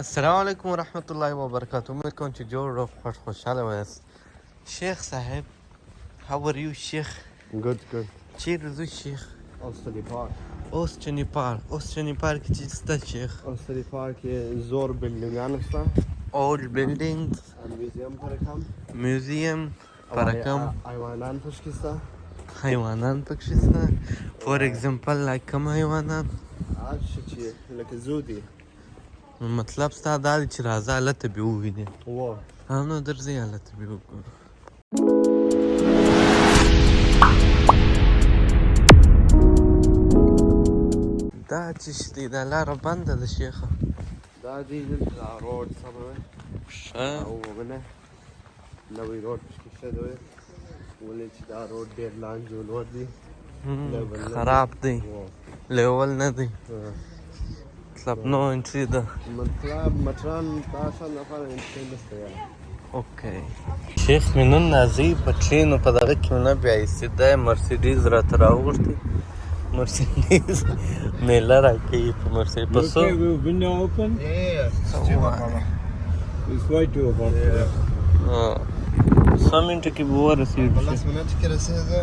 السلام علیکم ورحمت الله وبرکاته. امید کوم چې جوړ او خوشحاله وایاست. شیخ صاحب، how are you شیخ؟ Good. چیرې ځو شیخ؟ Osterley Park. اوسټنی پارک کې چې شته شیخ؟ Osterley Park کې زور بلډینګان شته. اولډ بلډینګز، میوزیم پرې کم. میوزیم پرکم، حیوانان پکې شته. حیوانان پکې شته. فور ایگزامپل لایک کوم حیوانان؟ هغه چې لکه زو دي. مطلب ستا دا دی چې راځه هلته به ووینې. و نو درځئ هلته به وګورو. دا چې دی دا لاره بنده ده شیخه. دا دی دلته روډ سمه ده. ښه او ونه نوی روډ پکې شته دی. ولې چې دا روډ ډېر لانج ولور دی. خراب دی، لیول نه دی، مطلب نو انټري ده. مطلب مټران تاسو لپاره انټري نشته یاره. اوکې شیخ، مې نن نازی په ټرین په دغه کې مې نه بیایستې. دا یې مرسیډیز راته راوغوښتې. مرسیډیز میله راکوي په مرسیډیز په څو window open? It's way too hot. څو منټو کې به ورسېږو. په 10 منټو کې رسېږه.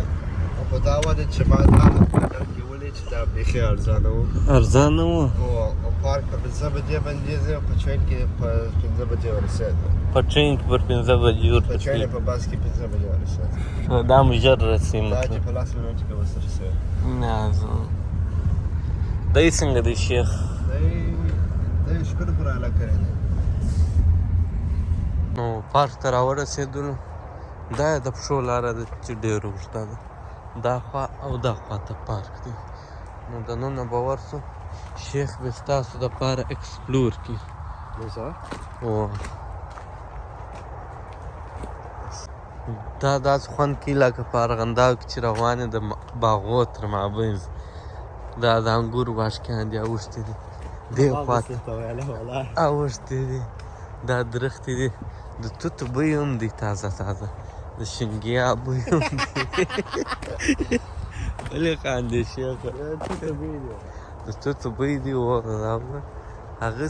او په دا وجه چې بعد هغه قدر کې ولې چې دا بیخي ارزانه و. ارزانه و. او پارک په 5 بجې باندې ځي او په ټرین کې په 15 بجې ورسېږه. په ټرین کې پر 15 بجې په ټرین په باس کې 15 بجې ورسېږه. دا مو ژر رسي دا چې مطلب. په 10 منټو کې ورسېږه. نه زه دی څنګه دی شیخ؟ دی شکر پر اعلی کړی دی. نو پارک ته راورسېدلو. دا د پښو لاره ده چې ډېره اوږده ده. دا خوا او دا خوا ته پارک دی. نو دننه به ورسو. شیخ به ستاسو دپاره اکسپلور کړي. دا داسې خوند کوي لکه په ارغنداو کې چې روان یې د باغو تر مابین. دا د انګور واښکیان دي اوښتي دي دې خوا ته اوښتي دي. دا درختې دي. د توتو بوی هم دی تازه د شنګیا بوی هم دی. ولې خاندې شیخه؟ د توتو بوی دی. هغه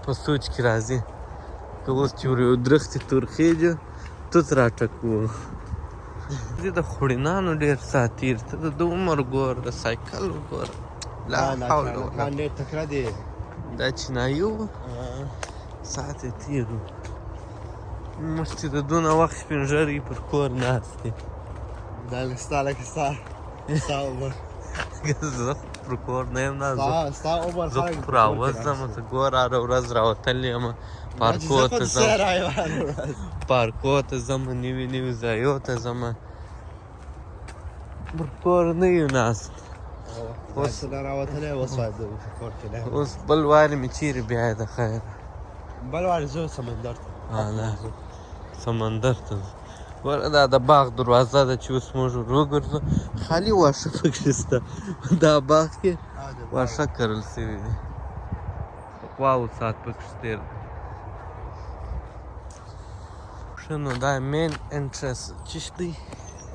په سوچ کې راځي که اوس چې ور یو درختې تورخېږي توت راټکوو. د خوړینانو ډېر ساتیر ته د عمر ګور د سایکل وګوره. لا حول ولا ډېر تکړه دی. دا چینایي و ساعت یې تېر و. موږ چې د دونه وخت سپین ږیري پر کور ناست دي. دا ستا لکه ستا عمر. زه پر کور نه یم نه. ستا عمر زه خو راوځم. زه ګوره هره ورځ راوتلی یم پارکو ته ځم. پارکو ته ځم، نوي ځایو ته ځم. پر کور نه یو ناست. اوس بل وارې مې چیرې بیایې د خیر. بل وارې زه سمندر ته. سمندر ته ګوره دا د باغ دروازه ده چې اوس موږ ور وګرځو. خالي واښه پکې شته. دا باغ کې واښه کرل سوي دي. واو ساعت پکې تېر دی. ښه نو دا مین انټرس چیش دی؟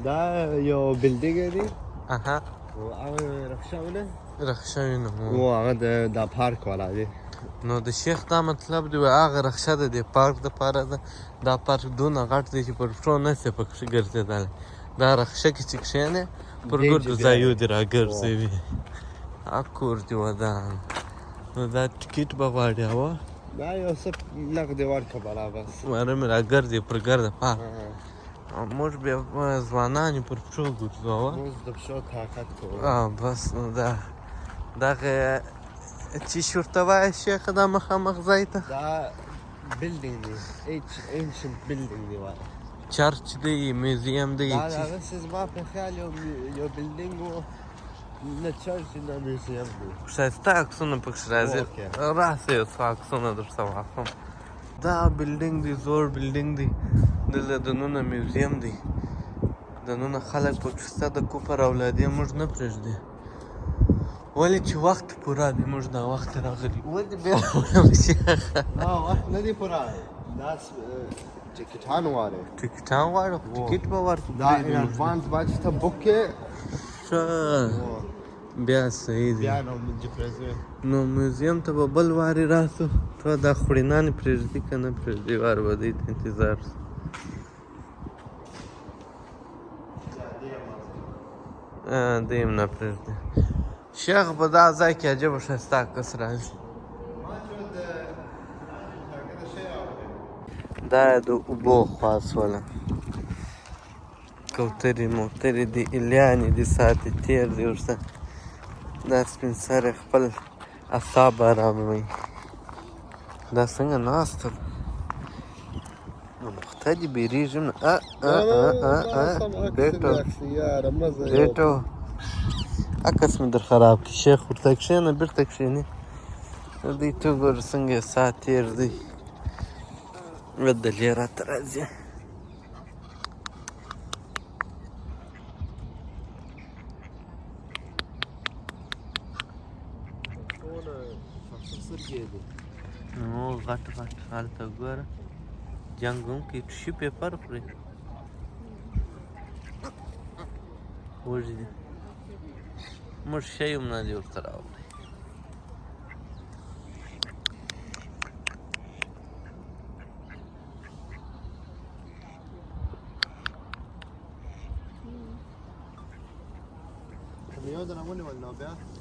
دا یو بلډینګ دی. اها او هغه رخشوي نه او هغه د پارک والا دی. نو د شیخ دا مطلب دی هغه رخشه ده د پارک دپاره ده. دا پارک دونه غټ دی چې پر پښو نسې پکې ګرځېدلی. دا رخشه کې چې کښېنې پر ګردو ځایو دې راګرځوي. کور دې ودان. نو دا ټکټ به غواړي هوا؟ دا یو څه نغدې ورکړه بلا بس. ماره مې راګرځي پر ګرده پارک. موږ بیا ځوانان یې پر پښو ګرځو. موږ د پښو طاقت کوو. بس نو دغه چې ورته وایي شیخه دا مخامخ ځای ته؟ دا بلډینګ دی. انشنت بلډینګ دی وایي. چرچ دی، میوزیم دی. دا هغسې زما په خیال یو بلډینګ و. نه چرچ نه میوزیم دی. ښایسته عکسونه پکښې راځي. راسه یو څو عکسونه درته واخلم. دا بلډینګ دی، زوړ بلډینګ دی. دلته دننه میوزیم دی. دننه خلک پکښې شته. د کفر اولادې موږ نه پرېږدي. ولې چې وخت پوره دی. موږ دا وخت راغلي. ولې بیا راوړم شیخه؟ وخت نه دی پوره. دا ټکټان غواړي. ټکټان غواړي؟ ټکټ به ورکړو. دا ان اډوانس باید چې ته بک کړې. ښه بیا صحیح دی بیا نو منځ پرځوي نو میوزیم ته به بل وارې راسو ته دا خوړینانې پرېږدي که نه پرېږدي وار به دی ته انتظار سو دیم نه پرېږدي شیخ په دا ځای کې عجبه ښایسته عکس راځي دا یې د اوبو خوا سوله کوترې موترې دي ایلیانې دي ساتي تیر دي ورته دا سپین سرې خپل اعصاب اراموي دا څنګه ناسته ده مخته دي بیریږي نه بیټو عکس مې در خراب کړي شیخ ورته کښېنه بېرته کښېني دوی ته ګوره څنګه یې ساعت تېر دی دلې راته راځي نو غټ غټ هلته ګوره جنګ هم کوي ټوشي پیپر خوري وږي دي موږ شی هم نه دي ورته راوړی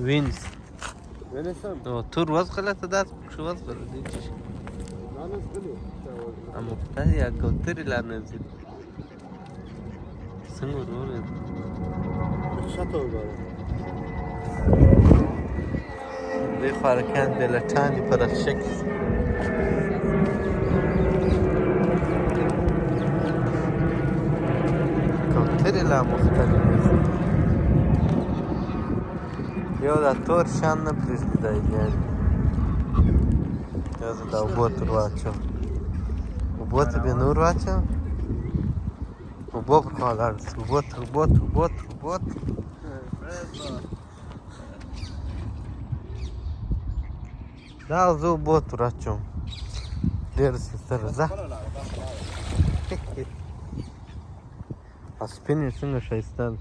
وینس او تور وزغله ته داسې پکښې وزغله دی چې مختار یا کوترې لا نه ځي څنګه ورغلی دوی خوارکیان دې لټان دي په رخشه کې کوترې لا مختلف یو دا تور شان نه پرېږدي دا ایلیان یو زه دا اوبو ته ور واچوم اوبو ته بیا نور واچوم اوبو پر خوا ولاړ سي اوبو ته اوبو ته اوبو ته اوبو ته دا زه اوبو ته ور اچوم ډېر سره ځه سپین یې څنګه ښایسته ده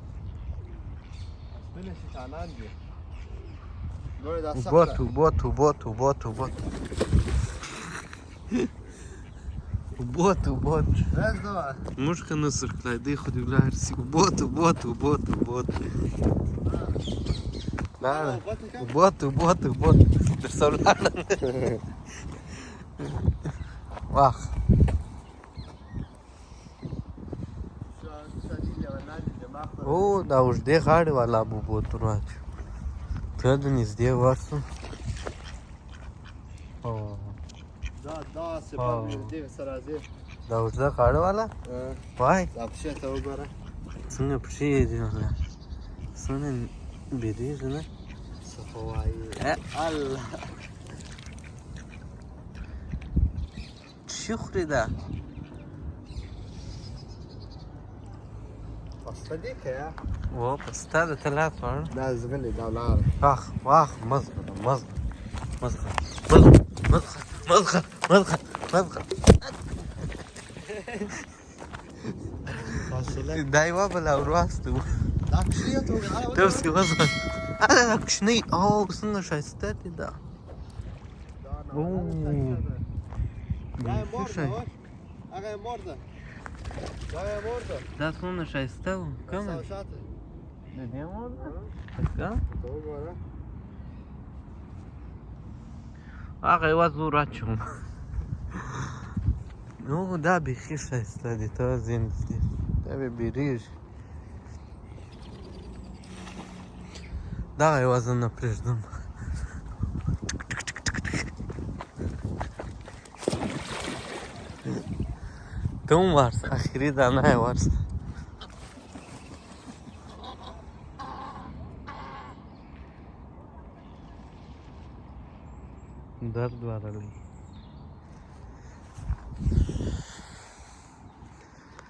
اوبو ته اوبو ته اوبو ته اوبو ته اوبو ته اوبو ته اوبو ته موږ که نه سر کړی دی خو دې ولاړ سي اوبو ته اوبو ته اوبو ته اوبو ته لاړه اوبو ته اوبو ته اوبو ته درسه ولاړه واخ او دا اوږدې غاړې والا به اوبو ته ور واچوو ته د نږدې ورسو دا اوږده غاړه والا وای څنګه پښې یې دي والله څونه بېرېږي نه الله چی خوري دا و پسته ده ته لاس وړه دا زغلې دا ولاړه واخ واخ مزغه مزغه مزغه مزغه مزغه مزغه مزغه دا یوه بله ورواستو داسې مزغه دا کوچنۍ او څنګه ښایسته دي دا دا څومره ښایسته و کومه د دې مور ده ښایسته هغه یوه زه ور اچوم نو دا بیخي ښایسته دي ته زینت دي دا بیا بیریږي دغه یوه زه نه پرېږدم ته هم ورسه اخري دانه یې ورسه درد ورلی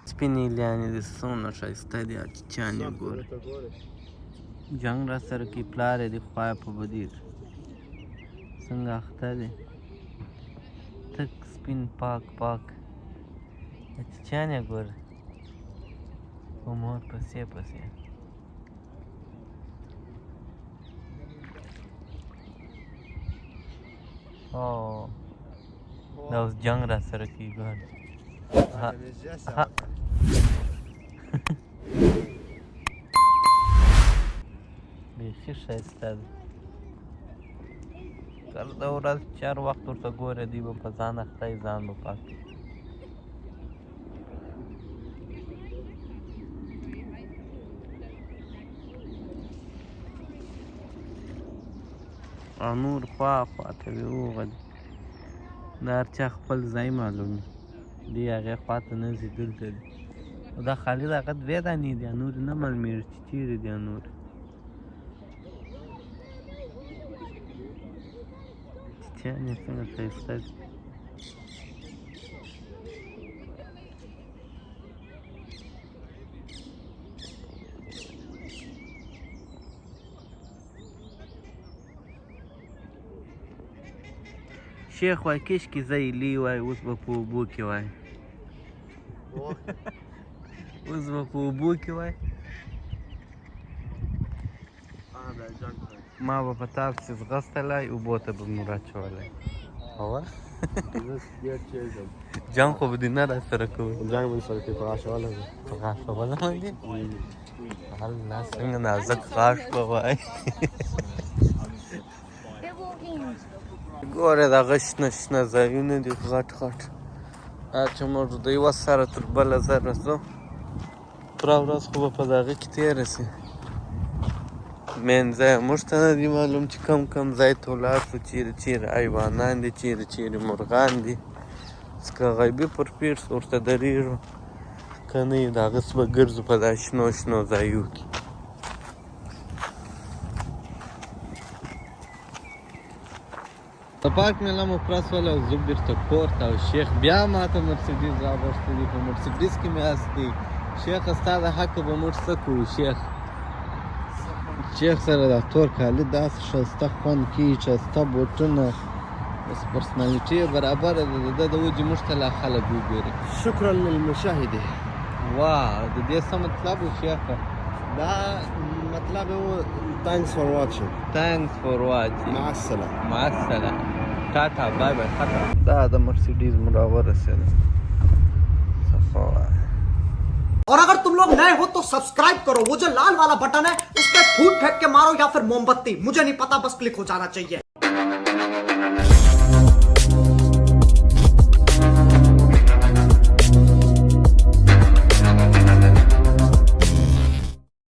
سپینې ایلیانې دي څومره ښایسته دي چیچیانې ګوره جنګ را سره کوي پلار یې دي خوا یې په بدي څنګه اخته دی تک سپین پاک پاک چیچیانې ګوره په مور پسې پسې او دا اوس جنگ را سره کېږي بیخي ښایسته دی کله د ورځ چار وخت ورته ګوره دی به په ځان اخته یې ځان به پاک کړي او نور خوا ته وي هغه دي د هر چا خپل ځای معلوم وي دی هغې خوا ته نه ځي دلته دي او دا خالي د هغه دوې دانې دي نورې نه معلومېږي چې چېرې دي نورې چیانې څنګه ښایسته دي شیخ وای کشکې ځای لی وای اوس به په اوبو کې وای اوس به په اوبو کې وای ما به په تا پسې ځغستلی اوبو ته به مو راچولی جنګ خو به دې نه راسره کوي جنګ به سره کوي په غاښوله به په غاښوله باندې الله څنګه نازک غاښ به وای ګوره دغه شنه شنه ځایونه دي غټ غټ چې موږ د یوه سره تر بله سره ځو پوره ورځ خو به په دغه کې تېره شي مین ځای موږ ته نه دي معلوم چې کم کم ځای ته ولاړ شو چیرې چیرې حیوانان دي چیرې چیرې مرغان دي که غیبي پر پیټ ورته درېږو که نه یې د هغسې به ګرځو په دا شنو شنو ځایو کې د پاک میله مو پوره شوله او زه بېرته کور ته او شیخ بیا ماته مرسډیز راغوښتی دي په مرسډیز کې مې هستې شیخه ستا د حقه به موږ څه کوو شیخ سره دا تور کالي داسې ښایسته خوند کوي ښایسته بوټونه بس پرسنالټي یې برابره ده د ده د وجې موږ ته لا خلک وګوري شکرا للمشاهده واه د دې څه مطلب و شیخه دا مطلب و thanks for watching مع السلامه ټاټا بای بای ختم دا د مرسیډیز مو راورسېده صفا और अगर तुम लोग नए हो तो सब्सक्राइब करो वो जो लाल वाला बटन है उस पर फूट फेंक के मारो या फिर मोमबत्ती मुझे नहीं पता बस क्लिक हो जाना चाहिए